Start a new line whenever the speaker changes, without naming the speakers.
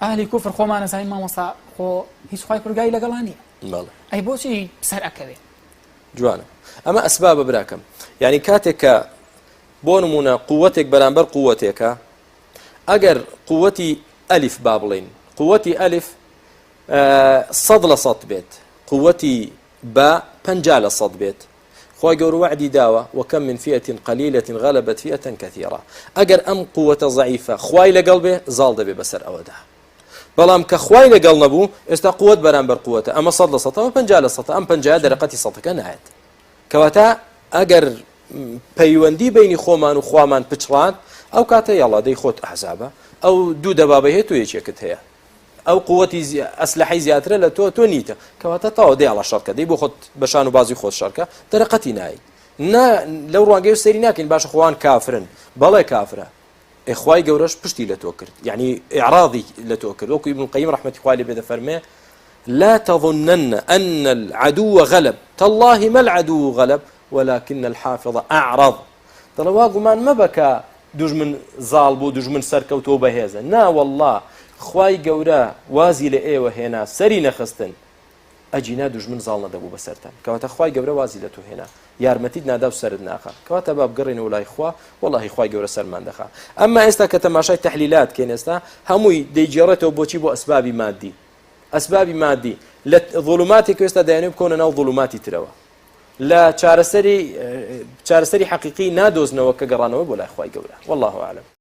ئاهلی کوفر خۆمان نەزانین مامۆستا خۆ هیچ خوای پڕگای لەگەڵان نییە ئەی بۆچی سەر ئەکەوێ
جوانە ئەمە ئەسبابە براکەم یعنی کاتێک کە بۆ نمونە قووەتێک بەرامبەر قووەتێکە ئەگەر قووەتی ئەلیف با بڵین قووەتی ئەلیف 100% بێت قووەتی با 50% بێت خۆی گەورە وعدی داوە وەکەم من فئة قليلة غلبت فئة كثيرة ئەگەر ئەم قووەتە ضعیفە خوای لەگەڵ بێ زاڵ دەبێ بەسەر ئەوەدا بەڵام کە خوای لەگەڵ نەبوو ئێستا قووەت بەرامبەر قووەتە ئەمە 100% ئەمە 50% ئەم 50 دەرەقەتی 100ەکە نایەت کەواتە ئەگەر پەیوەندی بینی خۆمان و خوامان پچڕان ئەو کاتە یاڵا دەی خۆت ئەحزابە ئەو دوو دەبابە هەیە تۆ یەکێکت هەیە ئەو قووەتی ئەسلحەی زیاترە لە تۆ نیتە کەواتە تاوە دەیاڵە شەڕکە دەی بۆ خۆت بەشان و بازی خۆت شەڕکە دەرەقەتی نایی لەو ڕوانگەی سەیری ناکەین باشە خۆوان کافرن بەڵێ کافرە ئێخوای گەورەش پشتی لە تۆ کرد یعنی ئیعراضی لە تۆ کرد وەکو ابن القیم ڕەحمەتی خوای لێ بێ دەفەرمێ لا تظنن أن العدو غلب تالله ما العدو غلب ولكن الحافظ أعرض دەڵێ گومان مەبە کە دوژمن زاڵ بوو دوژمن سەرکەوتەوە بەهێزە نا والله خوای گەورە وازی لە ئێوە هێنا سەری نەخستن ئەجینا دوژمن زاڵ نەدەبوو بەسەرتان کەواتە خوای گەورە وازی لە تۆ هێنا یارمەتیت نادا و سەرت ناخە کەواتە با بگەڕێنەوە لای خوا واللهی خوای گەورە سەرمان دەخا ئەمما ئێستا کە تەماشای تەحلیلات کەین ئێستا هەمووی دەیجێڕێتەوە بۆچی بۆ ئەسبابی مادی ئەسبابی مادی لە ظلماتێک ئێستا دایانێ بکەونە ناو ظلماتی ترەوە لە چارەسەری حەقیقی نادۆزنەوە کە گەڕانەوە بۆ لای خوای گەورە والله أعلم